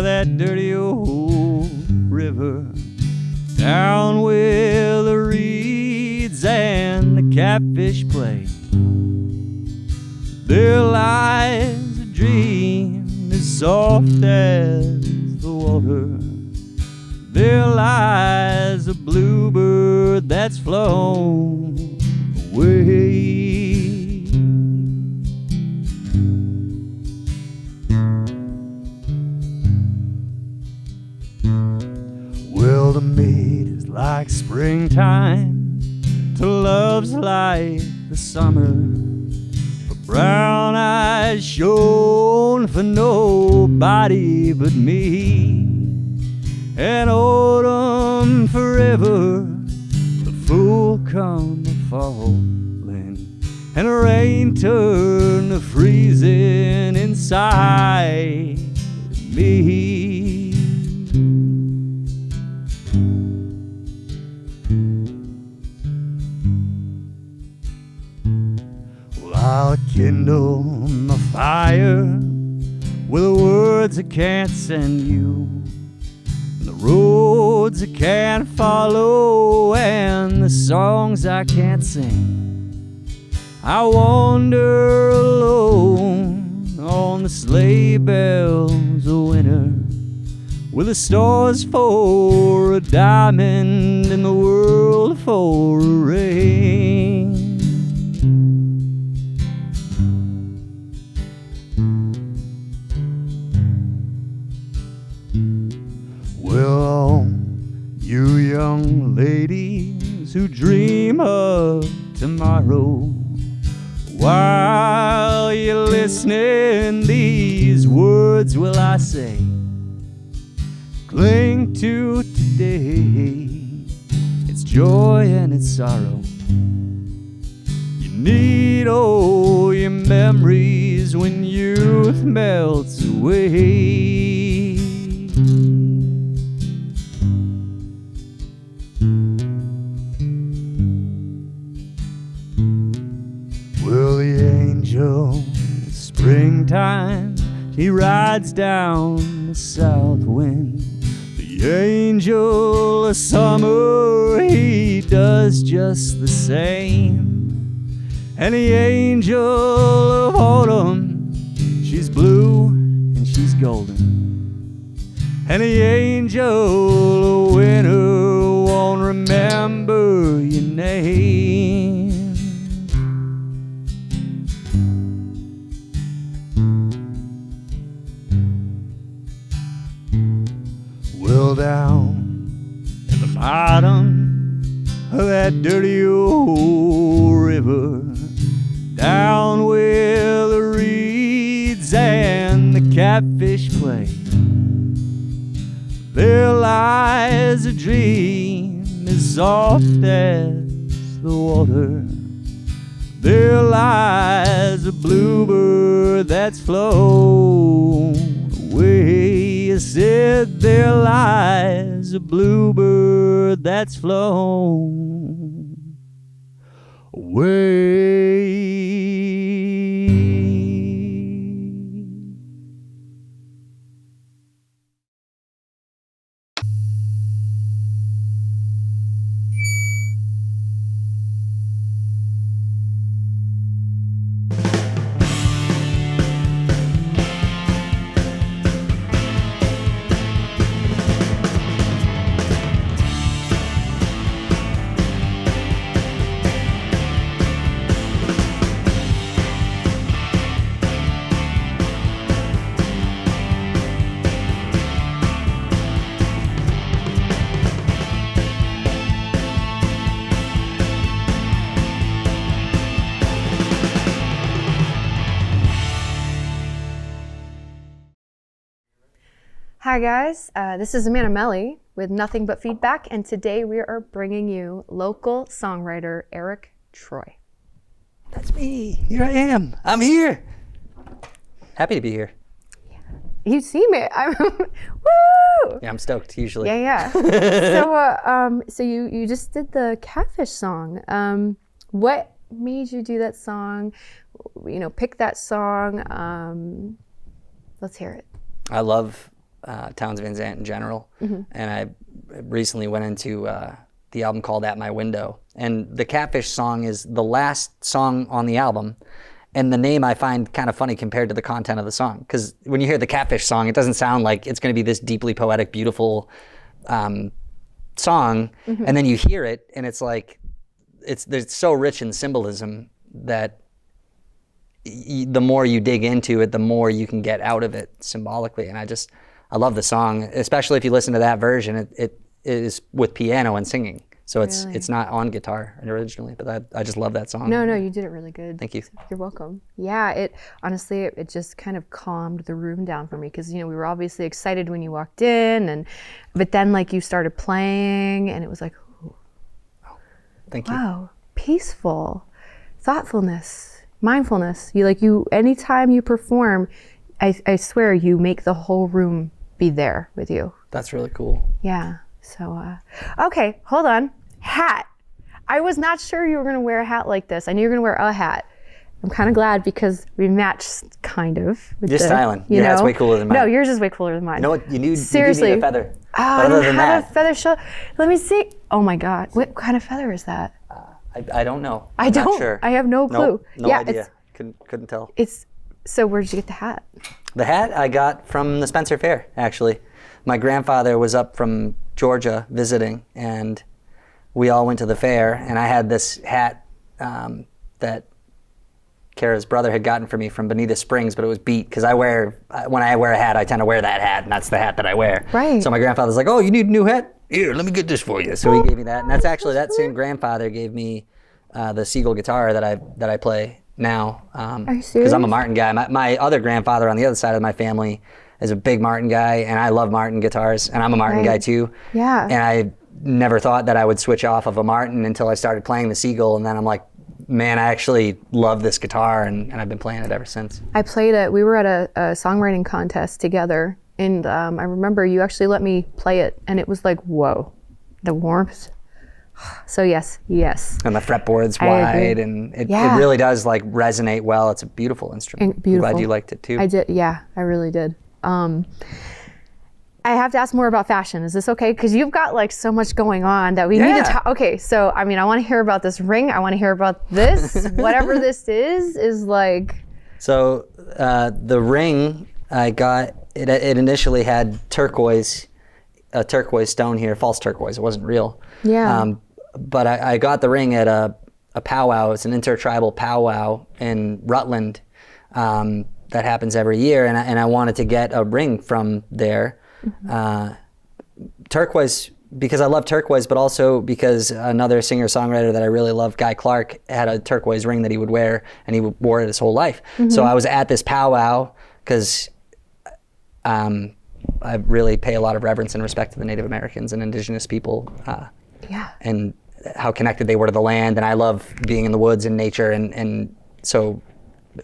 of that dirty old river, down where the reeds and the catfish play. There lies a dream as soft as the water. There lies a bluebird that's flown away. Well, the maid is like springtime, to love's like the summer. For brown eyes shone for nobody but me. And autumn forever, the fool come a-falling, and rain turn to freezing inside me. Well, I'll kindle my fire with the words I can't send you, the roads I can't follow, and the songs I can't sing. I wander alone on the sleigh bells of winter, with the stars for a diamond and the world for a ring. Well, you young ladies who dream of tomorrow, while you're listening, these words will I say. Cling to today, it's joy and it's sorrow. You need all your memories when youth melts away. Well, the angel, springtime, he rides down the south wind. The angel of summer, he does just the same. And the angel of autumn, she's blue and she's golden. And the angel of winter won't remember your name. Well, down at the bottom of that dirty old river, down where the reeds and the catfish play, there lies a dream as soft as the water. There lies a bluebird that's flown away. I said there lies a bluebird that's flown away. Hi guys, this is Amanda Meli with Nothing But Feedback, and today we are bringing you local songwriter Eric Troy. That's me. Here I am. I'm here. Happy to be here. Yeah. You see me. I'm woo! Yeah, I'm stoked usually. Yeah. So you just did the Catfish song. What made you do that song? You know, pick that song. Let's hear it. I love Townes Van Zandt in general. And I recently went into the album called At My Window. And the Catfish song is the last song on the album. And the name I find kind of funny compared to the content of the song. Because when you hear the Catfish song, it doesn't sound like it's going to be this deeply poetic, beautiful song. And then you hear it, and it's like, it's so rich in symbolism that the more you dig into it, the more you can get out of it symbolically. And I love the song, especially if you listen to that version. It is with piano and singing. So it's not on guitar originally, but I just love that song. No, you did it really good. Thank you. You're welcome. Yeah, it just kind of calmed the room down for me because, we were obviously excited when you walked in, but then like you started playing and it was like, ooh, thank you. Wow, peaceful, thoughtfulness, mindfulness. Anytime you perform, I swear you make the whole room be there with you. That's really cool. Yeah. So, okay, hold on. Hat. I was not sure you were going to wear a hat like this. I knew you were going to wear a hat. I'm kind of glad because we match kind of. You're styling. Your hat's way cooler than mine. No, yours is way cooler than mine. You know what? You Seriously. need a feather. Oh, I other don't than have that, a feather show. Let me see. Oh my God. What kind of feather is that? I don't know. I'm not don't. sure. I have no clue. Nope, no yeah, idea. Couldn't tell. So where'd you get the hat? The hat I got from the Spencer Fair, actually. My grandfather was up from Georgia visiting, and we all went to the fair, and I had this hat that Kara's brother had gotten for me from Bonita Springs, but it was beat because when I wear a hat, I tend to wear that hat, and that's the hat that I wear. Right. So my grandfather's like, "Oh, you need a new hat? Here, let me get this for you." So he gave me that, and that's actually that same grandfather gave me the Seagull guitar that I play now. Are you serious? Because I'm a Martin guy. My other grandfather on the other side of my family is a big Martin guy, and I love Martin guitars, and I'm a Martin guy too. Yeah. And I never thought that I would switch off of a Martin until I started playing the Seagull, and then I'm like, man, I actually love this guitar, and I've been playing it ever since. I played it. We were at a songwriting contest together, and I remember you actually let me play it, and it was like, whoa, the warmth. So yes. And the fretboard's wide, and it really does like resonate well. It's a beautiful instrument. Beautiful. I'm glad you liked it too. I did. Yeah, I really did. I have to ask more about fashion. Is this okay? Because you've got like so much going on that we need to talk. Okay, so I want to hear about this ring. I want to hear about this. Whatever this is like. So the ring I got, it initially had a turquoise stone here, false turquoise. It wasn't real. Yeah. But I got the ring at a powwow. It's an intertribal powwow in Rutland that happens every year, and I wanted to get a ring from there. Turquoise, because I love turquoise, but also because another singer-songwriter that I really love, Guy Clark, had a turquoise ring that he would wear, and he wore it his whole life. So I was at this powwow because I really pay a lot of reverence and respect to the Native Americans and indigenous people, and how connected they were to the land. And I love being in the woods and nature, and so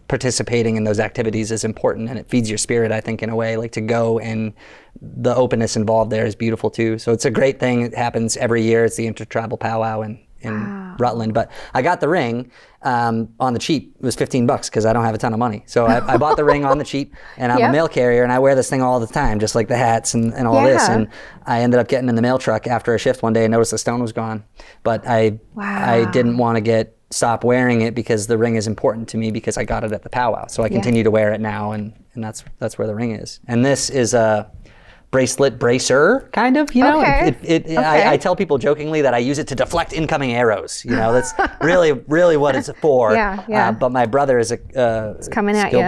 participating in those activities is important, and it feeds your spirit, I think, in a way. Like, to go, and the openness involved there is beautiful too. So it's a great thing. It happens every year. It's the intertribal powwow in Rutland. But I got the ring on the cheap. It was $15 because I don't have a ton of money. So I bought the ring on the cheap, and I'm a mail carrier, and I wear this thing all the time, just like the hats and all this. And I ended up getting in the mail truck after a shift one day and noticed the stone was gone. But I didn't want to stop wearing it because the ring is important to me because I got it at the powwow. So I continue to wear it now, and that's where the ring is. And this is a bracelet bracer, kind of, I tell people jokingly that I use it to deflect incoming arrows. That's really what it's for. But my brother is it's coming at you.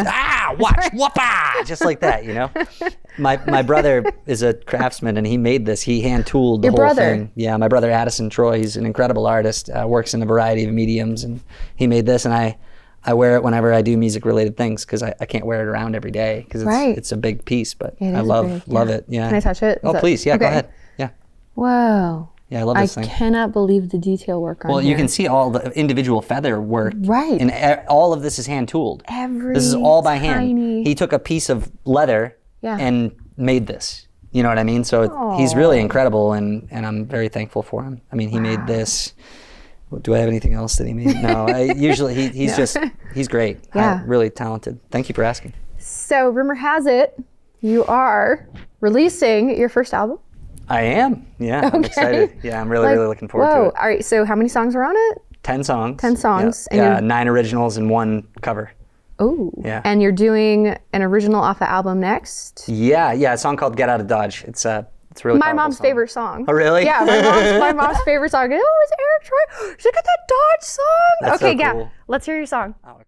Watch, whoop-ah, just like that, My brother is a craftsman, and he made this. He hand tooled the whole thing. Yeah, my brother Addison Troy, he's an incredible artist, works in a variety of mediums, and he made this, and I wear it whenever I do music-related things because I can't wear it around every day because it's a big piece, but I love it. Yeah. Can I touch it? Please. Yeah, go ahead. Yeah. Whoa. Yeah, I love this thing. I cannot believe the detail work on Well, here. you can see all the individual feather work. Right. And all of this is hand-tooled. This is all by hand. He took a piece of leather and made this. You know what I mean? So he's really incredible, and I'm very thankful for him. I mean, he made this. Do I have anything else that he made? No. Usually he's great. Yeah. Really talented. Thank you for asking. So rumor has it you are releasing your first album. I am. Yeah, I'm excited. Yeah, I'm really looking forward to it. All right, so how many songs are on it? 10 songs. 10 songs. Yeah, And 9 originals and 1 cover. Oh. Yeah. And you're doing an original off the album next? Yeah, a song called Get Out of Dodge. It's really my mom's favorite song. Oh, really? Yeah, my mom's favorite song. Oh, it's Eric Troy. She's got that Dodge song. That's okay, so cool. yeah. Let's hear your song. Oh, okay.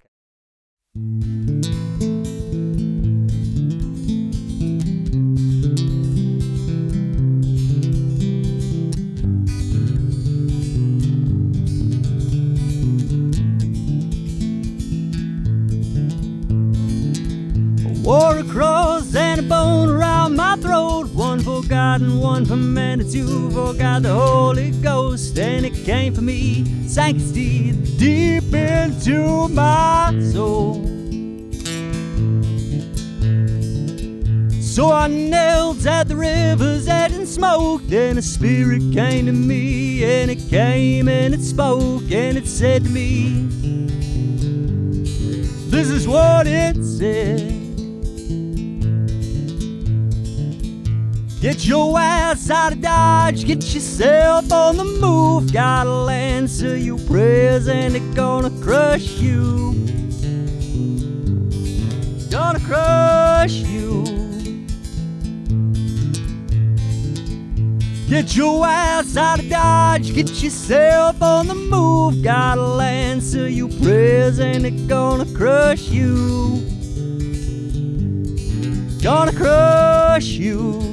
War across and a bone around my throat. One forgotten, one fermented, 2 forgot the Holy Ghost. And it came for me, sank its teeth deep into my soul. So I knelt at the river's edge and smoked. And a spirit came to me, and it came and it spoke, and it said to me, this is what it said. Get your ass out of Dodge, get yourself on the move. Gotta answer your prayers and it's gonna crush you. Gonna crush you. Get your ass out of Dodge, get yourself on the move. Gotta answer your prayers and it's gonna crush you. Gonna crush you.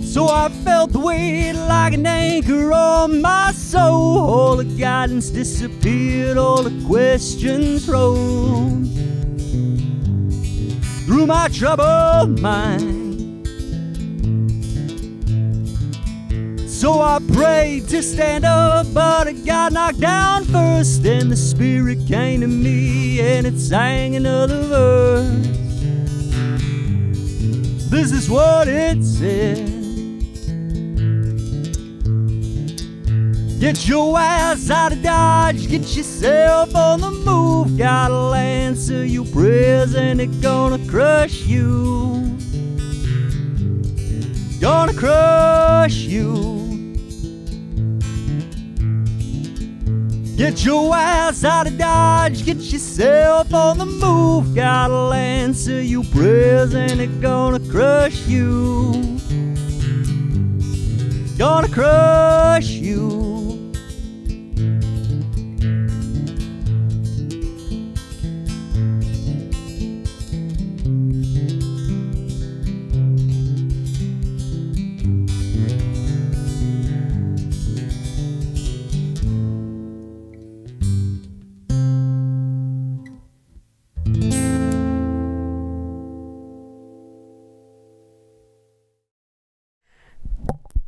So I felt the weight like an anchor on my soul. All the guidance disappeared, all the questions rolled through my troubled mind. So I prayed to stand up, but I got knocked down first. Then the spirit came to me and it sang another verse. This is what it said. Get your ass out of Dodge, get yourself on the move. Gotta answer your prayers and it's gonna crush you. Gonna crush you. Get your ass out of Dodge, get yourself on the move. Gotta answer your prayers and it's gonna crush you. Gonna crush you.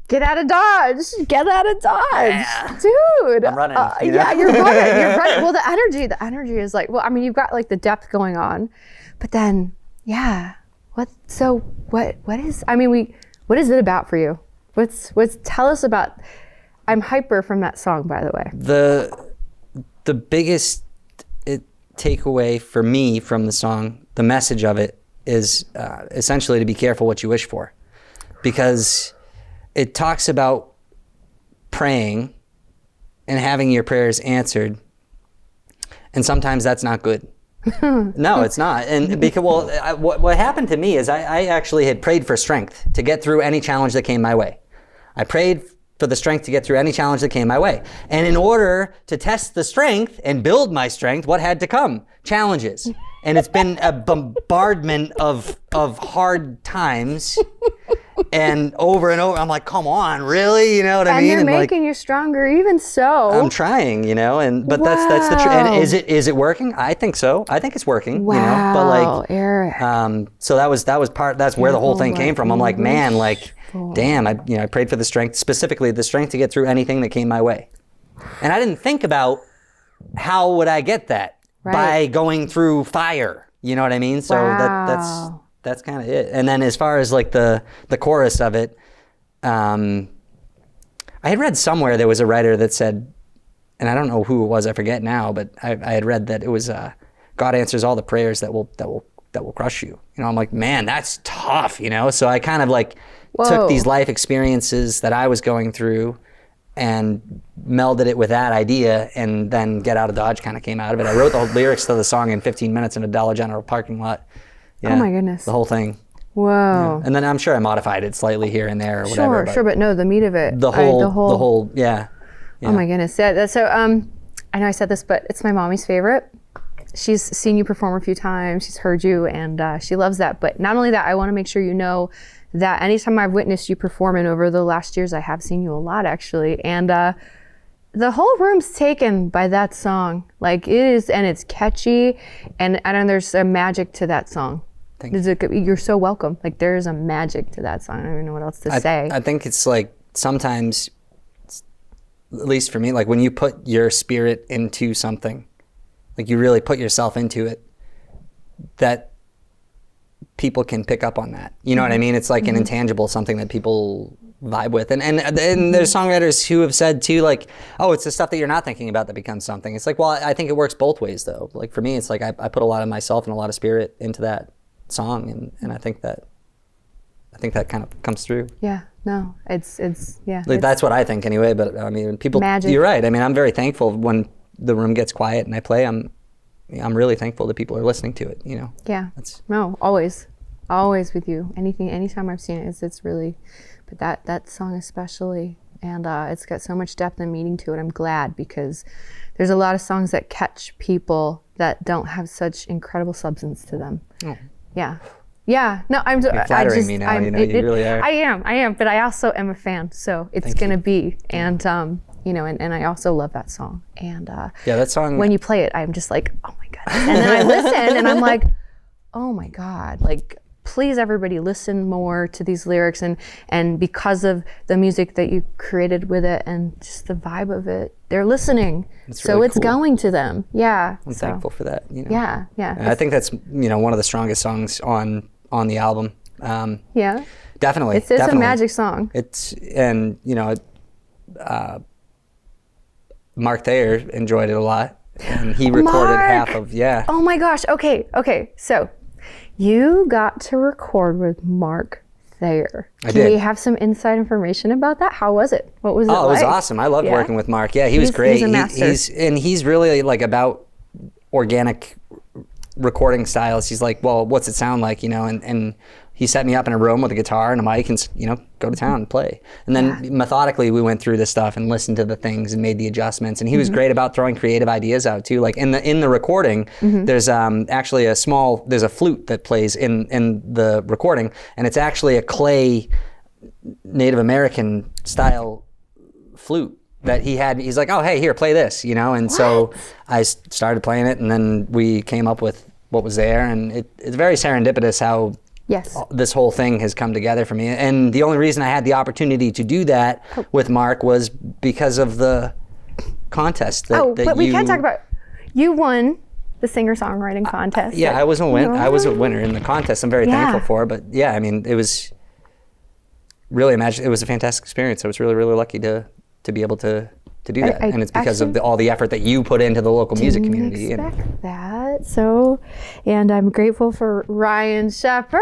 Get out of Dodge. Get out of Dodge. Yeah. Dude. I'm running. Yeah, you're running. You're running. Well, the energy is like, well, I mean, you've got like the depth going on, but then, yeah. What is it about for you? Tell us about, I'm hyper from that song, by the way. The biggest takeaway for me from the song, the message of it is essentially to be careful what you wish for, because it talks about praying and having your prayers answered, and sometimes that's not good. No, it's not. And because, what happened to me is I actually had prayed for strength to get through any challenge that came my way. I prayed for the strength to get through any challenge that came my way. And in order to test the strength and build my strength, what had to come? Challenges. And it's been a bombardment of hard times. And over, I'm like, come on, really? You know what I mean? And they're making you stronger, even so. I'm trying, but that's the truth. And is it working? I think so. I think it's working. Wow, but like, Eric. So that's where the whole thing came from. I'm like, man, like, damn, I prayed for the strength, specifically the strength to get through anything that came my way. And I didn't think about how would I get that. by going through fire. You know what I mean? So that's kind of it. And then as far as like the chorus of it, I had read somewhere there was a writer that said, and I don't know who it was, I forget now, but I had read that it was God answers all the prayers that will crush you. You know, I'm like, man, that's tough, you know? So I kind of like took these life experiences that I was going through and melded it with that idea, and then Get Out of Dodge kind of came out of it. I wrote the lyrics to the song in 15 minutes in a Dollar General parking lot. Yeah, oh my goodness. The whole thing. Whoa. Yeah. And then I'm sure I modified it slightly here and there or whatever. Sure, but no, the meat of it. The whole, yeah. Oh my goodness. Yeah, so I know I said this, but it's my mommy's favorite. She's seen you perform a few times. She's heard you, and she loves that. But not only that, I want to make sure you know that anytime I've witnessed you performing over the last years, I have seen you a lot actually. And the whole room's taken by that song. Like it is, and it's catchy, and there's a magic to that song. You're so welcome. Like there's a magic to that song. I don't even know what else to say. I think it's like sometimes, at least for me, like when you put your spirit into something, like you really put yourself into it, that people can pick up on that. You know what I mean? It's like an intangible, something that people vibe with. And there's songwriters who have said too, like, oh, it's the stuff that you're not thinking about that becomes something. It's like, well, I think it works both ways though. Like for me, it's like I put a lot of myself and a lot of spirit into that song, and I think that kind of comes through. Yeah, no, it's yeah. Like that's what I think anyway, but I mean, people, magic. You're right. I mean, I'm very thankful when the room gets quiet and I play. I'm really thankful that people are listening to it, you know? Yeah, no, always with you. Anytime I've seen it, it's really, but that song especially, and it's got so much depth and meaning to it. I'm glad, because there's a lot of songs that catch people that don't have such incredible substance to them. Oh. Yeah, no, You're flattering me now, you really are. I am, but I also am a fan, so it's gonna be, and you know, and I also love that song, and yeah, that song, when you play it, I'm just like, oh my God, and then I listen, and I'm like, oh my God, like, please everybody listen more to these lyrics, and because of the music that you created with it and just the vibe of it, they're listening. So it's going to them. Yeah. I'm thankful for that. You know? Yeah. And I think that's, you know, one of the strongest songs on the album. Yeah. Definitely. It's a magic song. And you know, Mark Thayer enjoyed it a lot, and he recorded half of, Oh my gosh. Okay. So you got to record with Mark Thayer. Can we have some inside information about that? How was it? What was it like? Oh, it was awesome. I loved working with Mark. Yeah, he was great. He's a master. He's really like about organic recording styles. He's like, well, what's it sound like, you know? And he set me up in a room with a guitar and a mic and, you know, go to town and play. And then methodically we went through this stuff and listened to the things and made the adjustments. And he was great about throwing creative ideas out too. Like in the recording, there's actually there's a flute that plays in the recording, and it's actually a clay Native American style flute that he had. He's like, oh, hey, here, play this, you know? And so I started playing it, and then we came up with what was there. And it's very serendipitous how this whole thing has come together for me. And the only reason I had the opportunity to do that with Mark was because of the contest that we can't talk about, you won the singer-songwriting contest. I was a winner in the contest. I'm very thankful for, but yeah, I mean, it was really it was a fantastic experience. I was really, really lucky to be able to do that. And it's because of all the effort that you put into the local music community. Didn't expect that. So, and I'm grateful for Ryan Shepard.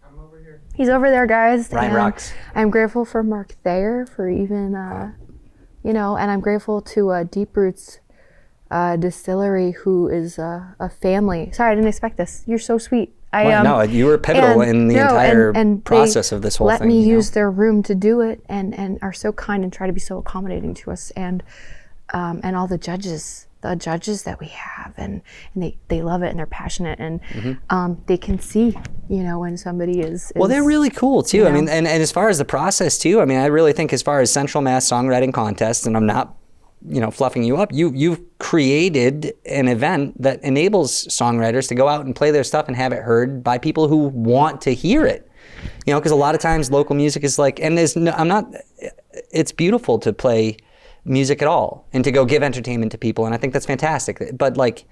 I'm over here. He's over there, guys. Ryan rocks. I'm grateful for Mark Thayer for even, you know, and I'm grateful to Deep Roots Distillery, who is a family. Sorry, I didn't expect this. You're so sweet. No, you were pivotal in the entire process of this whole thing. Let me use their room to do it, and are so kind and try to be so accommodating to us, and all the judges that we have, and they love it, and they're passionate, and they can see, you know, when somebody is well, they're really cool too. I mean, and as far as the process too, I mean, I really think as far as Central Mass Songwriting Contest, and I'm not, you know, fluffing you up, you've created an event that enables songwriters to go out and play their stuff and have it heard by people who want to hear it. You know, because a lot of times local music is like, and it's beautiful to play music at all and to go give entertainment to people. And I think that's fantastic. But like,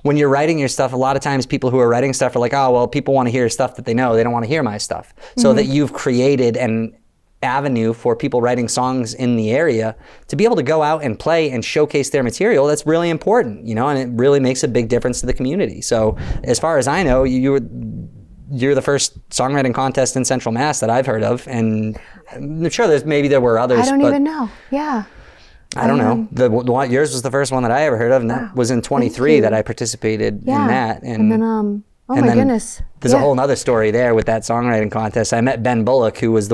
when you're writing your stuff, a lot of times people who are writing stuff are like, oh, well, people want to hear stuff that they know. They don't want to hear my stuff. So that you've created an avenue for people writing songs in the area to be able to go out and play and showcase their material. That's really important, you know, and it really makes a big difference to the community. So as far as I know, you're the first songwriting contest in Central Mass that I've heard of. And I'm sure there were others. I don't even know. Yeah. I don't know. Yours was the first one that I ever heard of, and that was in 23 that I participated in that. And then, oh my goodness. There's a whole other story there with that songwriting contest. I met Ben Bullock, who was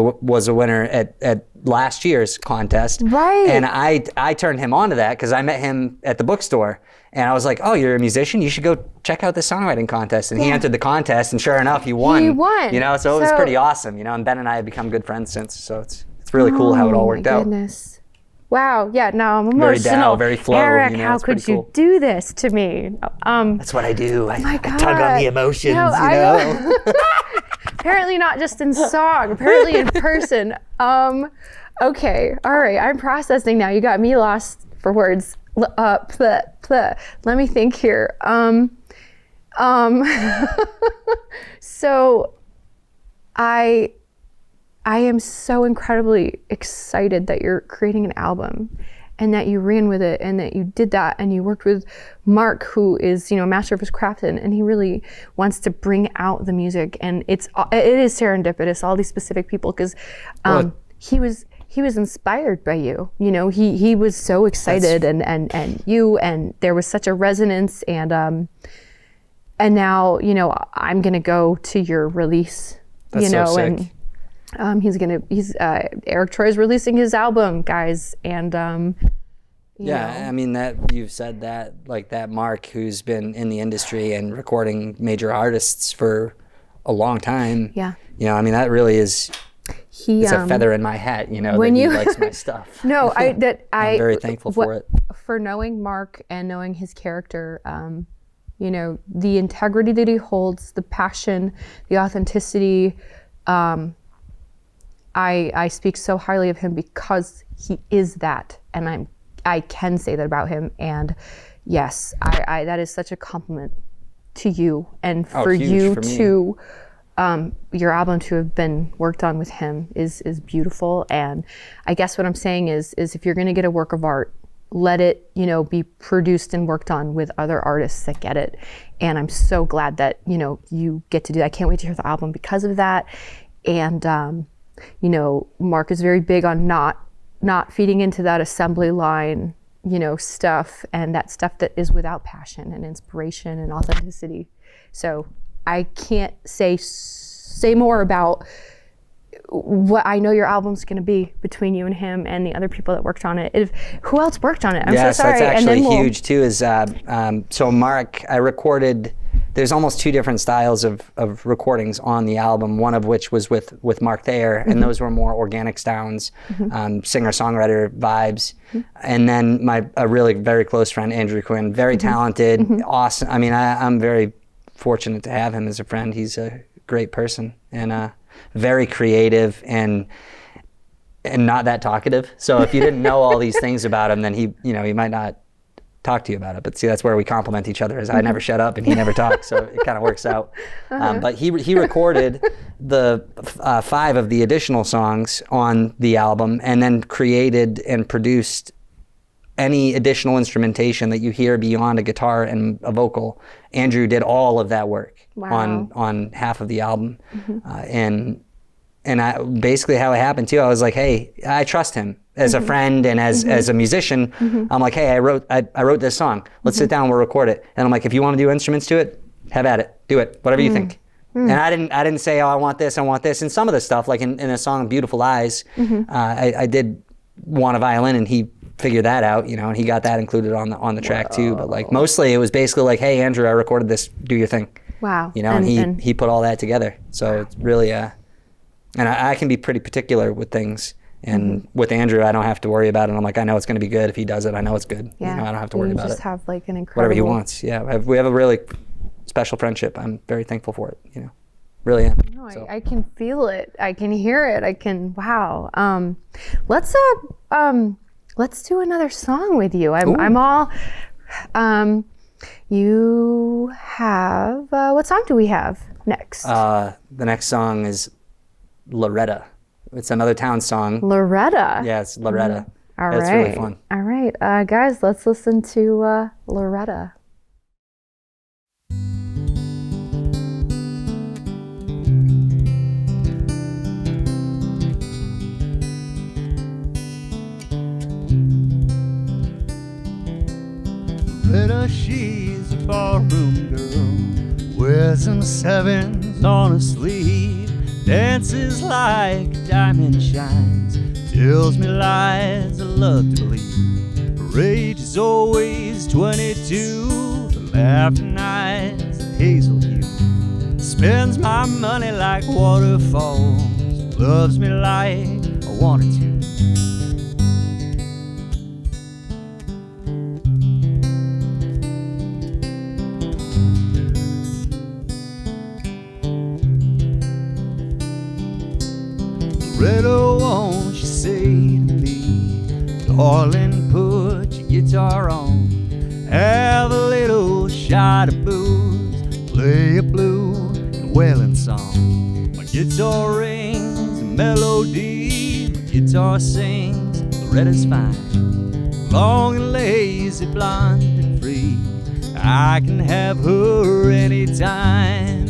a winner at last year's contest. Right. And I turned him on to that because I met him at the bookstore. And I was like, oh, you're a musician? You should go check out this songwriting contest. And he entered the contest, and sure enough, he won. He won. You know, so it was pretty awesome. You know, and Ben and I have become good friends since. So it's really cool how it all worked out. Goodness. Wow. Yeah. No, I'm emotional. Very down, very flow. Eric, you know, how could you do this to me? That's what I do. I God. tug on the emotions. You know. Apparently not just in song. Apparently in person. Okay. All right. I'm processing now. You got me lost for words. Let me think here. So I am so incredibly excited that you're creating an album and that you ran with it and that you did that and you worked with Mark, who is, you know, a master of his craft, and he really wants to bring out the music, and it is serendipitous, all these specific people, because he was inspired by you. You know, he was so excited and there was such a resonance, and now, you know, I'm gonna go to your release. That's you know, so sick. And Eric Troy's releasing his album, guys, and you know. I mean, that you've said that, like, that Mark, who's been in the industry and recording major artists for a long time. Yeah. You know, I mean, that really is. It's a feather in my hat, you know, when he likes my stuff. No, I'm very thankful for it. For knowing Mark and knowing his character, you know, the integrity that he holds, the passion, the authenticity. I speak so highly of him because he is that, and I can say that about him. And yes, I that is such a compliment to you, and for you to your album to have been worked on with him is beautiful. And I guess what I'm saying is if you're going to get a work of art, let it, you know, be produced and worked on with other artists that get it. And I'm so glad that, you know, you get to do that. I can't wait to hear the album because of that. And you know, Mark is very big on not feeding into that assembly line, you know, stuff, and that stuff that is without passion and inspiration and authenticity. So I can't say more about what I know your album's going to be between you and him and the other people that worked on it. Who else worked on it? I'm so sorry. That's actually huge too. Is so Mark, I recorded. There's almost two different styles of recordings on the album. One of which was with Mark Thayer, and those were more organic sounds, singer-songwriter vibes. And then a really very close friend, Andrew Quinn, very talented, awesome. I mean, I'm very fortunate to have him as a friend. He's a great person and very creative and not that talkative. So if you didn't know all these things about him, then he might not talk to you about it. But see, that's where we complement each other. Is I never shut up and he never talks, so it kind of works out. But he recorded the 5 of the additional songs on the album, and then created and produced any additional instrumentation that you hear beyond a guitar and a vocal. Andrew did all of that work on half of the album, and I, basically how it happened too. I was like, hey, I trust him as a friend and as a musician. I'm like, hey, I wrote this song. Let's sit down. We'll record it. And I'm like, if you want to do instruments to it, have at it. Do it. Whatever you think. And I didn't say, oh, I want this. And some of the stuff, like in a song, Beautiful Eyes, I did want a violin, and he figured that out, you know, and he got that included on the track too. But like mostly it was basically like, hey, Andrew, I recorded this. Do your thing. Wow. You know, and he put all that together. So it's really and I can be pretty particular with things. And with Andrew, I don't have to worry about it. I'm like, I know it's going to be good. If he does it, I know it's good. Yeah. You know, I don't have to worry about it. You just have like an incredible... Whatever he wants. Yeah. We have a really special friendship. I'm very thankful for it, you know. Really am. No, so. I can feel it. I can hear it. Wow. Let's let's do another song with you. I'm all. You have what song do we have next? The next song is Loretta. It's another town song. Loretta. Yeah, it's Loretta. All It's right. really fun. All right, guys, let's listen to Loretta. Loretta, she's a ballroom girl, wears them sevens on her sleeve, dances like a diamond shines, tells me lies I love to believe. Her age is always 22, the laughing eyes, a hazel hue, spends my money like waterfalls, loves me like I wanted to. Loretta, won't you say to me, darling, put your guitar on, have a little shot of booze, play a blue and wailing song. My guitar rings a melody, my guitar sings, Loretta's fine, long and lazy, blonde and free, I can have her anytime.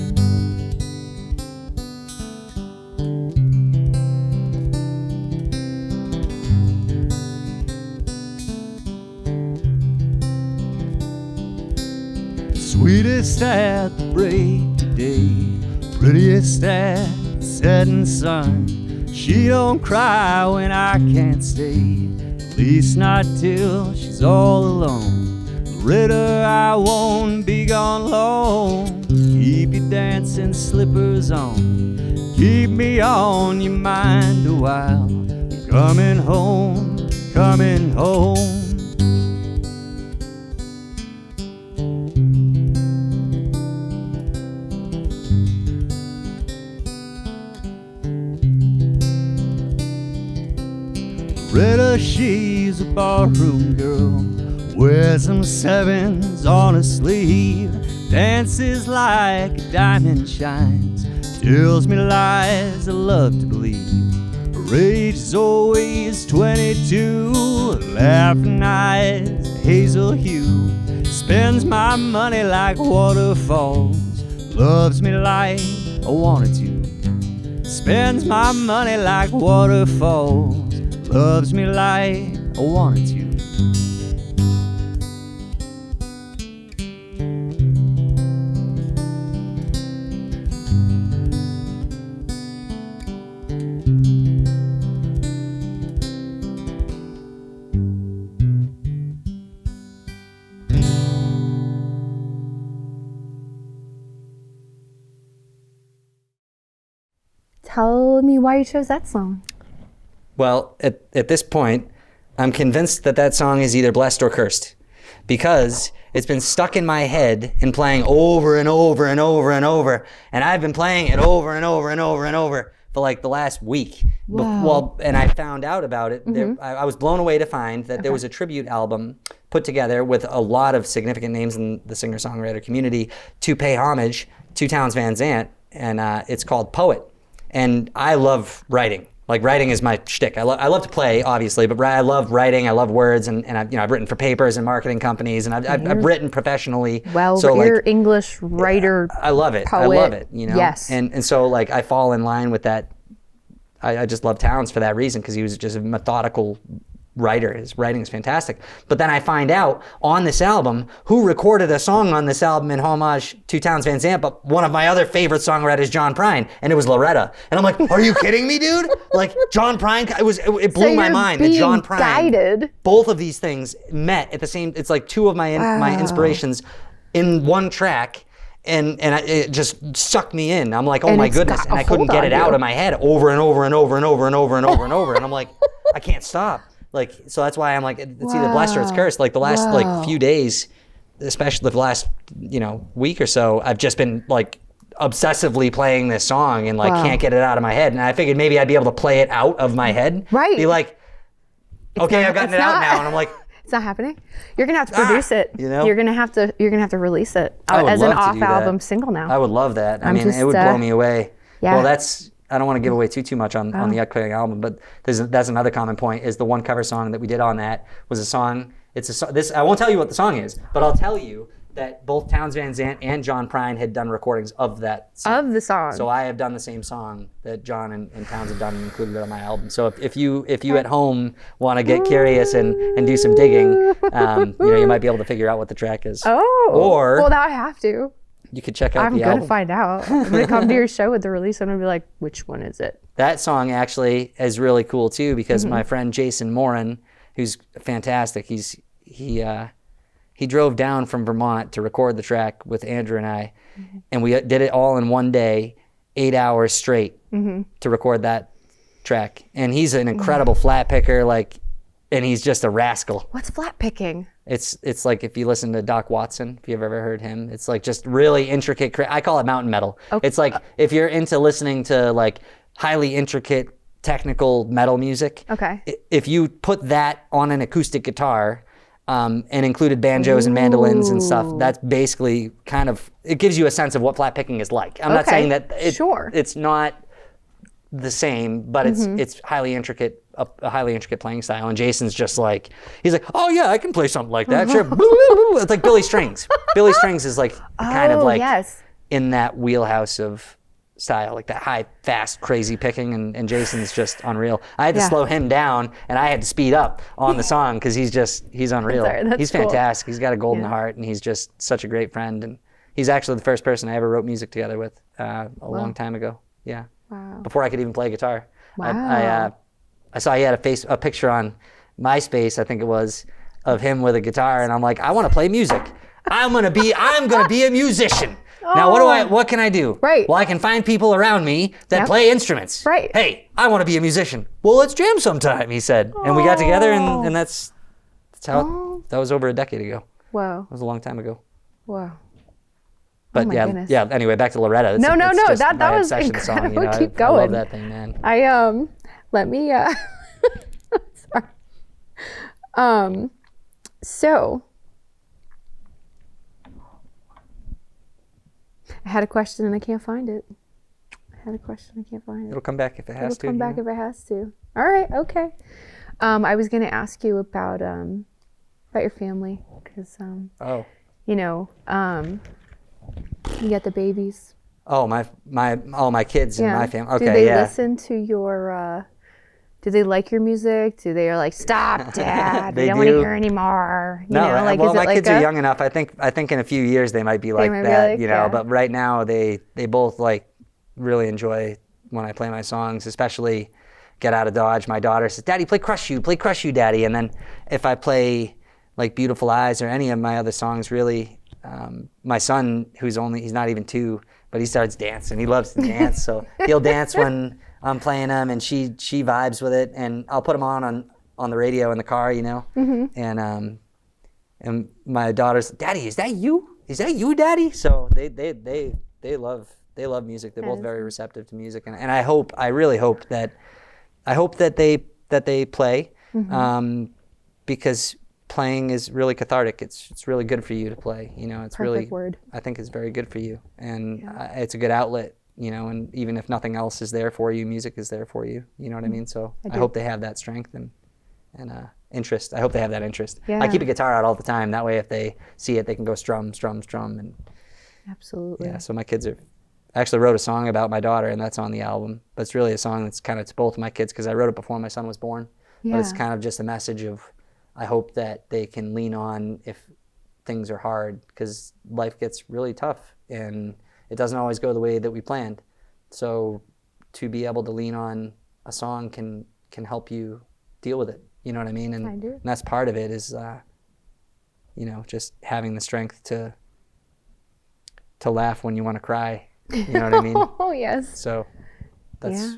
Sweetest at the break of day, prettiest at the setting sun. She don't cry when I can't stay, at least not till she's all alone. Loretta, I won't be gone long, keep your dancing slippers on, keep me on your mind a while. I'm coming home, coming home. Loretta, she's a barroom girl, wears them sevens on her sleeve, dances like a diamond shines, tells me lies I love to believe. Her age is always 22, laughing eyes, hazel hue, spends my money like waterfalls, loves me like I wanted to, spends my money like waterfalls, loves me like I wanted to. Tell me why you chose that song. Well, at this point, I'm convinced that that song is either blessed or cursed, because it's been stuck in my head and playing over and over and over and over, and I've been playing it over and over and over and over for like the last week. Wow. Well, and I found out about it. I was blown away to find that there was a tribute album put together with a lot of significant names in the singer-songwriter community to pay homage to Townes Van Zandt, and it's called Poet. And I love writing. Like, writing is my shtick. I love to play, obviously, but I love writing. I love words, and I've written for papers and marketing companies, and I've written professionally. Well, so you're English writer. I love it. Poet. I love it. Yes. And so like I fall in line with that. I just love Townes for that reason, because he was just a methodical writer. His writing is fantastic. But then I find out on this album who recorded a song on this album in homage to Townes Van Zandt, but one of my other favorite songwriters, John Prine, and it was Loretta. And I'm like, are you kidding me, dude? Like, John Prine, it blew my mind that John Prine, guided. Both of these things met at the same. It's like two of my inspirations in one track. And it just sucked me in. I'm like, oh my goodness. And I couldn't get it out of my head over and over and over and over and over and over and over. And I'm like, I can't stop. Like, so that's why I'm like, it's either blessed or it's cursed. Like the last like few days, especially the last, week or so, I've just been like obsessively playing this song and like can't get it out of my head. And I figured maybe I'd be able to play it out of my head. Right. Be like, okay, I've gotten it out now, and I'm like, it's not happening. You're gonna have to produce it. You know? You're gonna have to release it I would as an love to do that. off-album single now. I would love that. I mean, just, it would blow me away. yeah. Well, I don't want to give away too much on the upcoming album, but that's another common point. Is the one cover song that we did on that was a song. I won't tell you what the song is, but I'll tell you that both Townes Van Zandt and John Prine had done recordings of that song. Of the song. So I have done the same song that John and Townes have done and included it on my album. So if you at home want to get curious and do some digging, you might be able to figure out what the track is. Oh. Or well, now I have to. You could check out the album. I'm gonna find out. I'm gonna come to your show with the release. I'm gonna be like, which one is it? That song actually is really cool too because my friend Jason Morin, who's fantastic, he drove down from Vermont to record the track with Andrew and I, and we did it all in one day, 8 hours straight to record that track. And he's an incredible flat picker, and he's just a rascal. What's flat picking? It's like if you listen to Doc Watson, if you've ever heard him, it's like just really intricate. I call it mountain metal. Okay. It's like if you're into listening to like highly intricate technical metal music. Okay. If you put that on an acoustic guitar, and included banjos and mandolins and stuff, that's basically it gives you a sense of what flat picking is like. I'm not saying that it's not the same, but it's highly intricate, a highly intricate playing style. And Jason's just like, he's like, oh yeah, I can play something like that. Sure. It's like Billy Strings. Billy Strings is like in that wheelhouse of style, like that high, fast, crazy picking, and Jason's just unreal. I had to slow him down, and I had to speed up on the song because he's unreal. He's fantastic. Cool. He's got a golden heart, and he's just such a great friend. And he's actually the first person I ever wrote music together with a long time ago. Yeah. Wow. Before I could even play guitar. Wow. I saw he had a picture on MySpace, I think it was, of him with a guitar, and I'm like, I want to play music. I'm gonna be a musician. Now, what can I do? Right. Well, I can find people around me that play instruments. Right. Hey, I want to be a musician. Well, let's jam sometime, he said. And we got together, and that's how that was over a decade ago. Wow. That was a long time ago. Wow. But goodness. Anyway, back to Loretta. No. That was incredible. Song, we'll keep going. I love that thing, man. Let me, sorry. So, I had a question and I can't find it. It'll come back if it has to. It'll come back if it has to. All right, okay. I was going to ask you about your family, because, you got the babies. Oh, my kids and my family. Okay, do they listen to your? Do they like your music? Do they like, stop, Dad? We don't want to hear anymore. My kids are young enough. I think in a few years they might be like that. But right now they both really enjoy when I play my songs, especially Get Out of Dodge. My daughter says, Daddy, play Crush You, Daddy. And then if I play like Beautiful Eyes or any of my other songs, really, my son, he's not even 2, but he starts dancing. He loves to dance, so he'll dance when I'm playing them, and she vibes with it. And I'll put them on the radio in the car, and my daughter's, Daddy, is that you? Is that you, Daddy? So they love music. They're both very receptive to music, and I really hope that they play, because playing is really cathartic. It's really good for you to play. It's Perfect word. I think it's very good for you, and it's a good outlet. And even if nothing else is there for you, music is there for you. You know what I mean? So I hope they have that strength and interest. I hope they have that interest. Yeah. I keep a guitar out all the time. That way, if they see it, they can go strum, and. Absolutely. Yeah. So my kids I actually wrote a song about my daughter, and that's on the album. But it's really a song that's kind of to both of my kids, because I wrote it before my son was born. Yeah. But it's kind of just a message of, I hope that they can lean on if things are hard, because life gets really tough and it doesn't always go the way that we planned. So to be able to lean on a song can help you deal with it. You know what I mean? And, I do. And that's part of it is, just having the strength to laugh when you want to cry. You know what I mean? Oh, yes. So that's,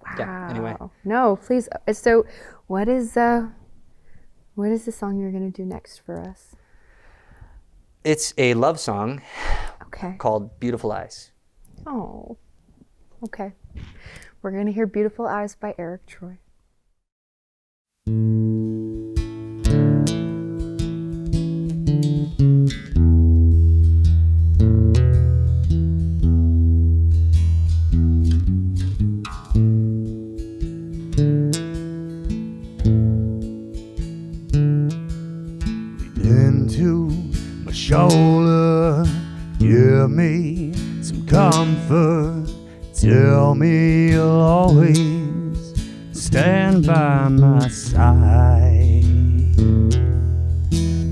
Wow. Yeah, anyway. No, please. So what is the song you're going to do next for us? It's a love song. Okay. Called Beautiful Eyes. Oh, okay. We're going to hear Beautiful Eyes by Eric Troy. Into my shoulder, give me some comfort. Tell me you'll always stand by my side.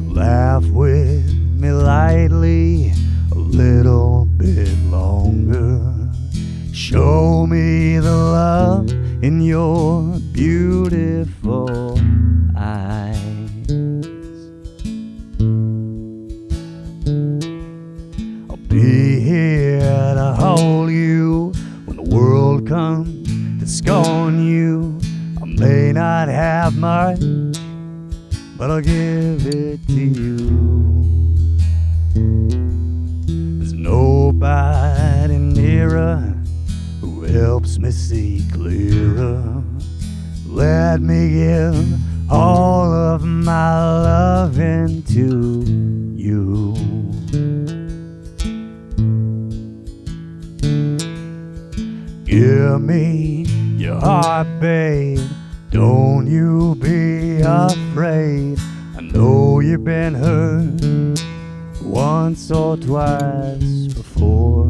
Laugh with me lightly a little bit longer. Show me the love in your beautiful eyes. Be here to hold you when the world comes to scorn you. I may not have much, but I'll give it to you. There's nobody nearer who helps me see clearer. Let me give all of my loving to you. Give me your heart, babe. Don't you be afraid. I know you've been hurt once or twice before.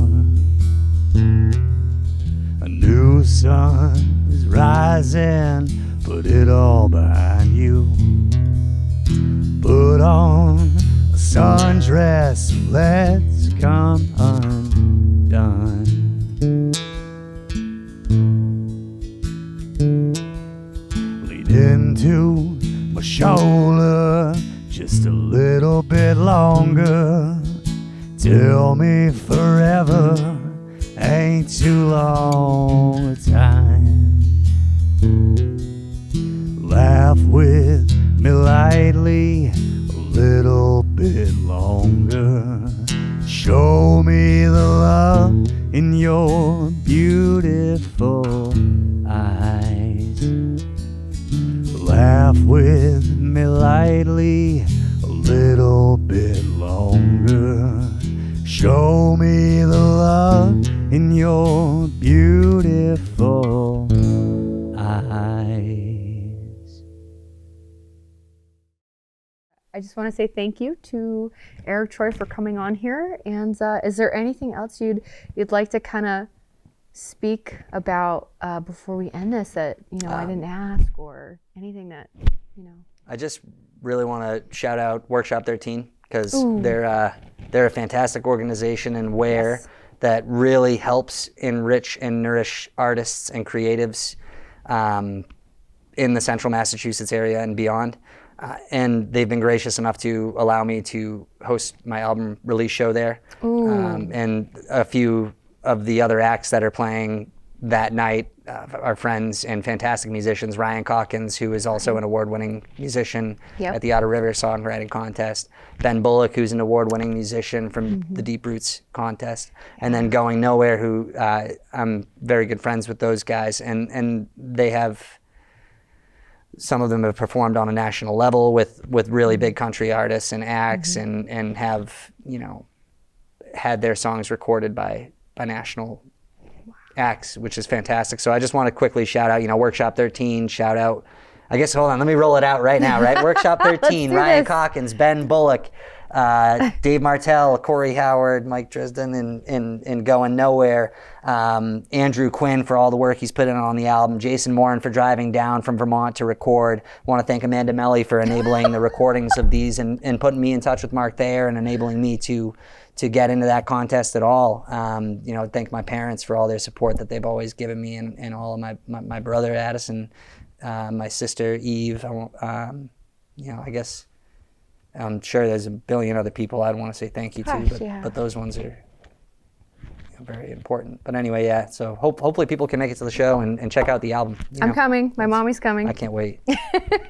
A new sun is rising. Put it all behind you. Put on a sundress and let's come undone. Into my shoulder just a little bit longer. Tell me forever ain't too long a time. Laugh with me lightly a little bit longer. Show me the love in your beautiful eyes. Laugh with me lightly a little bit longer. Show me the love in your beautiful eyes. I just want to say thank you to Eric Troy for coming on here. And is there anything else you'd like to kind of speak about before we end this that I didn't ask, or anything that I just really want to shout out Workshop 13 because they're a fantastic organization and that really helps enrich and nourish artists and creatives in the central Massachusetts area and beyond. And they've been gracious enough to allow me to host my album release show there. And a few of the other acts that are playing that night are friends and fantastic musicians. Ryan Calkins, who is also an award-winning musician at the Outer River Songwriting Contest. Ben Bullock, who's an award-winning musician from the Deep Roots Contest. And then Going Nowhere, who I'm very good friends with those guys. And they have, some of them have performed on a national level with really big country artists and acts and have, had their songs recorded by national acts, which is fantastic. So I just want to quickly shout out, Workshop 13, shout out, I guess, hold on, let me roll it out right now, right? Workshop 13, Ryan Calkins, Ben Bullock, Dave Martell, Corey Howard, Mike Dresden in Going Nowhere, Andrew Quinn for all the work he's put in on the album, Jason Morin for driving down from Vermont to record. Want to thank Amanda Meli for enabling the recordings of these and putting me in touch with Mark Thayer and enabling me to get into that contest at all. Thank my parents for all their support that they've always given me, and all of my brother Addison, my sister Eve. I guess I'm sure there's a billion other people I'd want to say thank you to, but those ones are very important. But anyway, so hopefully people can make it to the show and check out the album. I'm coming. My mommy's coming. I can't wait.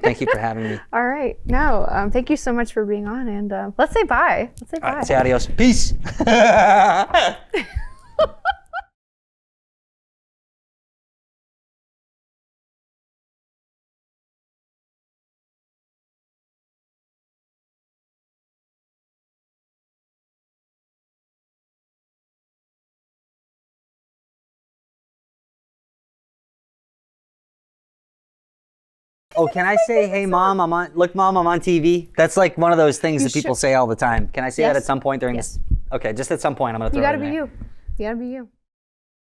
Thank you for having me. All right. No, thank you so much for being on, and let's say bye. Let's say bye. Say adios. Peace. Oh, can I say, hey, Mom, look, Mom, I'm on TV? That's like one of those things that people say all the time. Can I say that at some point during this? Okay, just at some point I'm going to throw it in there. You gotta be you. You gotta be you.